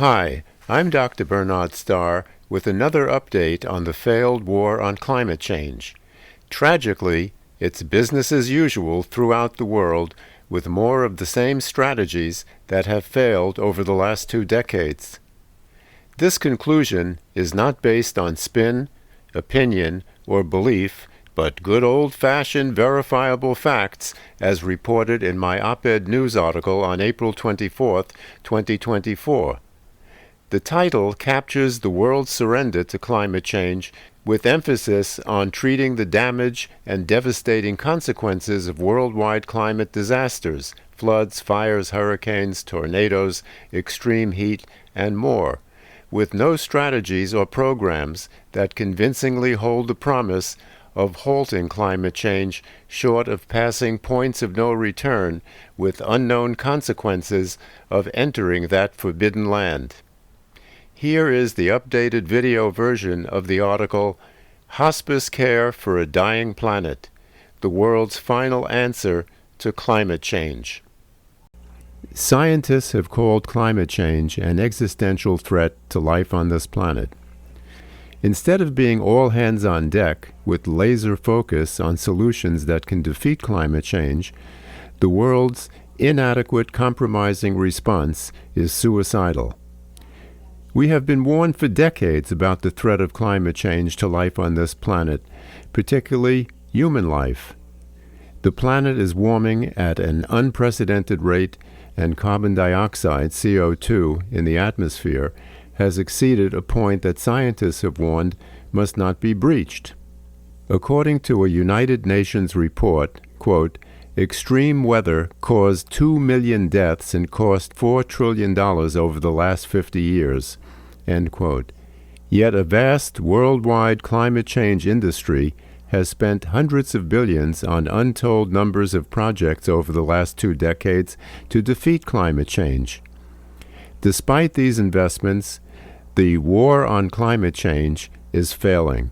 Hi, I'm Dr. Bernard Starr with another update on the failed war on climate change. Tragically, it's business as usual throughout the world with more of the same strategies that have failed over the last 2 decades. This conclusion is not based on spin, opinion, or belief, but good old-fashioned verifiable facts as reported in my op-ed news article on April 24, 2024. The title captures the world's surrender to climate change with emphasis on treating the damage and devastating consequences of worldwide climate disasters, floods, fires, hurricanes, tornadoes, extreme heat, and more, with no strategies or programs that convincingly hold the promise of halting climate change short of passing points of no return with unknown consequences of entering that forbidden land. Here is the updated video version of the article, Hospice Care for a Dying Planet, the World's Final Answer to Climate Change. Scientists have called climate change an existential threat to life on this planet. Instead of being all hands on deck with laser focus on solutions that can defeat climate change, the world's inadequate compromising response is suicidal. We have been warned for decades about the threat of climate change to life on this planet, particularly human life. The planet is warming at an unprecedented rate, and carbon dioxide, CO2, in the atmosphere has exceeded a point that scientists have warned must not be breached. According to a United Nations report, quote, extreme weather caused 2 million deaths and cost $4 trillion over the last 50 years, end quote. Yet a vast worldwide climate change industry has spent hundreds of billions on untold numbers of projects over the last 2 decades to defeat climate change. Despite these investments, the war on climate change is failing.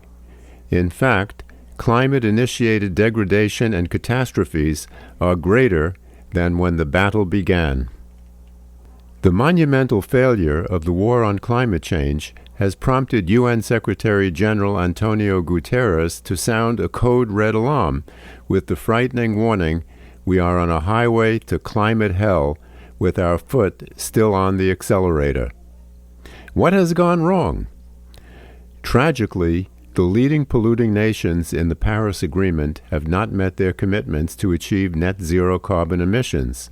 In fact, climate-initiated degradation and catastrophes are greater than when the battle began. The monumental failure of the war on climate change has prompted UN Secretary-General Antonio Guterres to sound a code red alarm with the frightening warning, "We are on a highway to climate hell with our foot still on the accelerator." What has gone wrong? Tragically, the leading polluting nations in the Paris Agreement have not met their commitments to achieve net zero carbon emissions.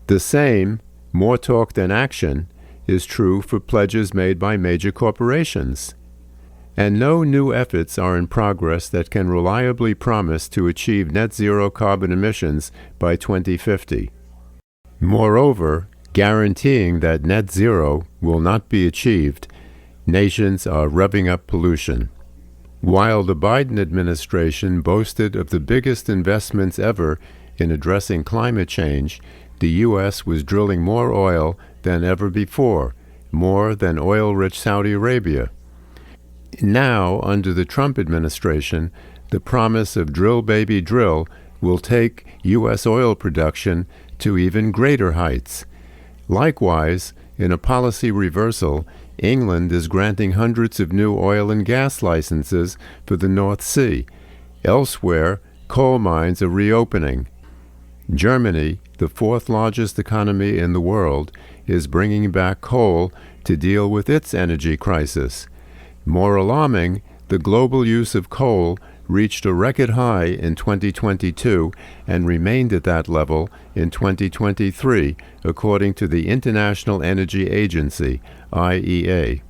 The same, more talk than action, is true for pledges made by major corporations. And no new efforts are in progress that can reliably promise to achieve net zero carbon emissions by 2050. Moreover, guaranteeing that net zero will not be achieved, nations are revving up pollution. While the Biden administration boasted of the biggest investments ever in addressing climate change, the U.S. was drilling more oil than ever before, more than oil-rich Saudi Arabia. Now, under the Trump administration, the promise of drill baby drill will take U.S. oil production to even greater heights. Likewise, in a policy reversal, England is granting hundreds of new oil and gas licenses for the North Sea. Elsewhere, coal mines are reopening. Germany, the 4th largest economy in the world, is bringing back coal to deal with its energy crisis. More alarming, the global use of coal reached a record high in 2022 and remained at that level in 2023, according to the International Energy Agency, IEA.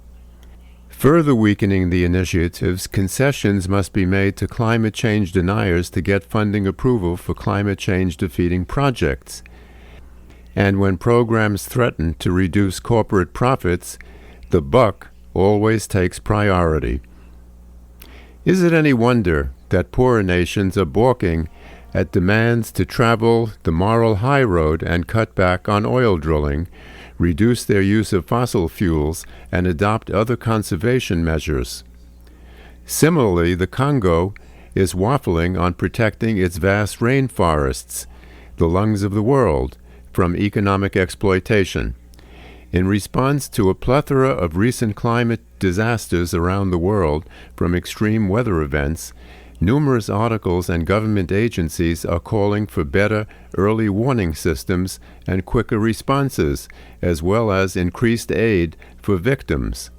Further weakening the initiatives, concessions must be made to climate change deniers to get funding approval for climate change-defeating projects. And when programs threaten to reduce corporate profits, the buck always takes priority. Is it any wonder that poorer nations are balking at demands to travel the moral high road and cut back on oil drilling, reduce their use of fossil fuels, and adopt other conservation measures? Similarly, the Congo is waffling on protecting its vast rainforests, the lungs of the world, from economic exploitation. In response to a plethora of recent climate disasters around the world from extreme weather events, numerous articles and government agencies are calling for better early warning systems and quicker responses, as well as increased aid for victims.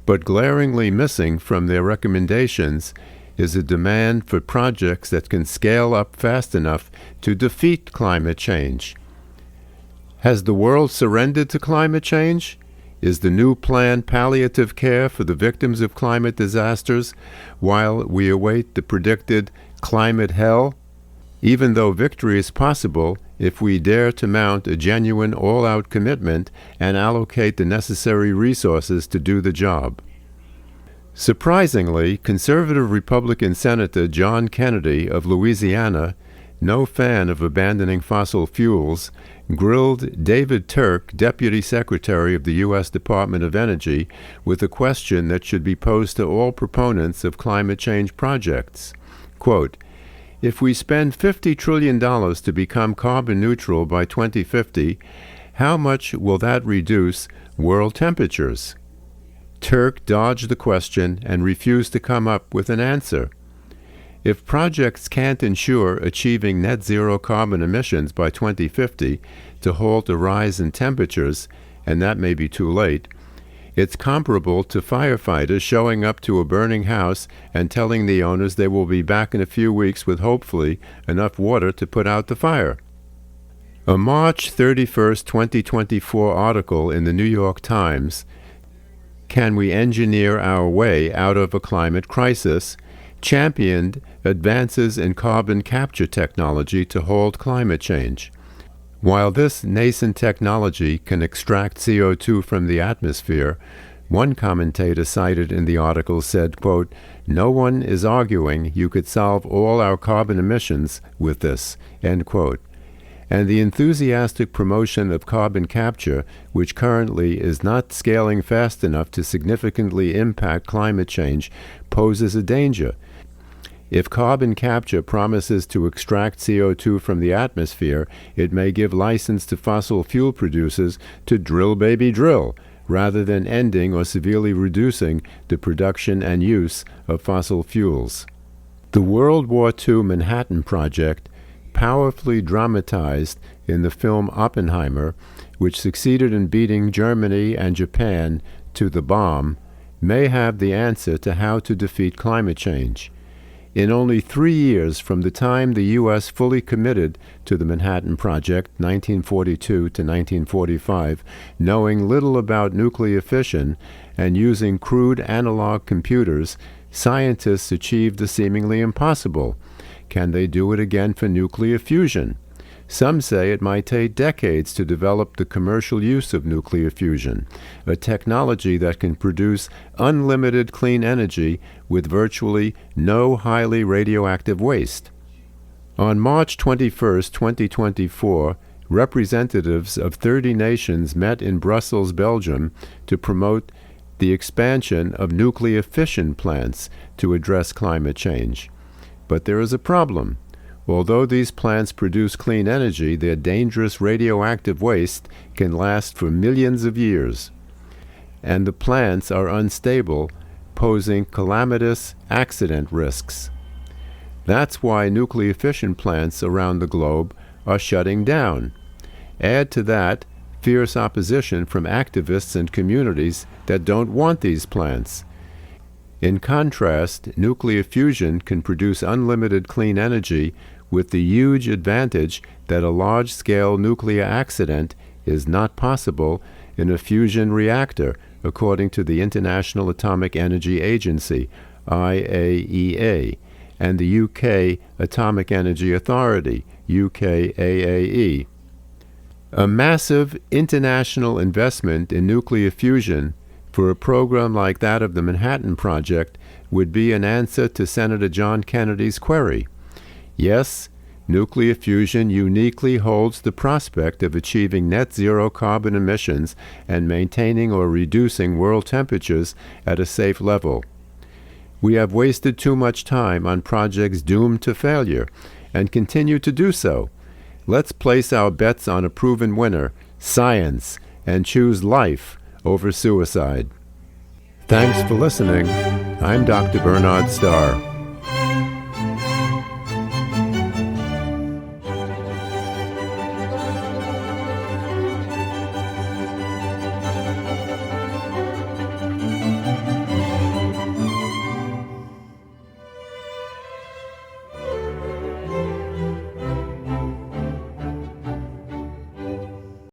But glaringly missing from their recommendations is a demand for projects that can scale up fast enough to defeat climate change. Has the world surrendered to climate change? Is the new plan palliative care for the victims of climate disasters while we await the predicted climate hell? Even though victory is possible if we dare to mount a genuine all-out commitment and allocate the necessary resources to do the job. Surprisingly, conservative Republican Senator John Kennedy of Louisiana, no fan of abandoning fossil fuels, grilled David Turk, Deputy Secretary of the U.S. Department of Energy, with a question that should be posed to all proponents of climate change projects. Quote, "If we spend $50 trillion to become carbon neutral by 2050, how much will that reduce world temperatures?" Turk dodged the question and refused to come up with an answer. If projects can't ensure achieving net zero carbon emissions by 2050 to halt a rise in temperatures, and that may be too late, it's comparable to firefighters showing up to a burning house and telling the owners they will be back in a few weeks with hopefully enough water to put out the fire. A March 31, 2024 article in the New York Times, "Can we engineer our way out of a climate crisis?" championed advances in carbon capture technology to halt climate change. While this nascent technology can extract CO2 from the atmosphere, one commentator cited in the article said, quote, "No one is arguing you could solve all our carbon emissions with this," end quote. And the enthusiastic promotion of carbon capture, which currently is not scaling fast enough to significantly impact climate change, poses a danger. If carbon capture promises to extract CO2 from the atmosphere, it may give license to fossil fuel producers to drill, baby, drill, rather than ending or severely reducing the production and use of fossil fuels. The World War II Manhattan Project, powerfully dramatized in the film Oppenheimer, which succeeded in beating Germany and Japan to the bomb, may have the answer to how to defeat climate change. In only 3 years from the time the U.S. fully committed to the Manhattan Project, 1942 to 1945, knowing little about nuclear fission and using crude analog computers, scientists achieved the seemingly impossible. Can they do it again for nuclear fusion? Some say it might take decades to develop the commercial use of nuclear fusion, a technology that can produce unlimited clean energy with virtually no highly radioactive waste. On March 21, 2024, representatives of 30 nations met in Brussels, Belgium, to promote the expansion of nuclear fission plants to address climate change. But there is a problem. Although these plants produce clean energy, their dangerous radioactive waste can last for millions of years. And the plants are unstable, posing calamitous accident risks. That's why nuclear fission plants around the globe are shutting down. Add to that fierce opposition from activists and communities that don't want these plants. In contrast, nuclear fusion can produce unlimited clean energy with the huge advantage that a large-scale nuclear accident is not possible in a fusion reactor, according to the International Atomic Energy Agency, IAEA, and the UK Atomic Energy Authority, UKAAE. A massive international investment in nuclear fusion for a program like that of the Manhattan Project would be an answer to Senator John Kennedy's query. Yes, nuclear fusion uniquely holds the prospect of achieving net zero carbon emissions and maintaining or reducing world temperatures at a safe level. We have wasted too much time on projects doomed to failure and continue to do so. Let's place our bets on a proven winner, science, and choose life over suicide. Thanks for listening. I'm Dr. Bernard Starr.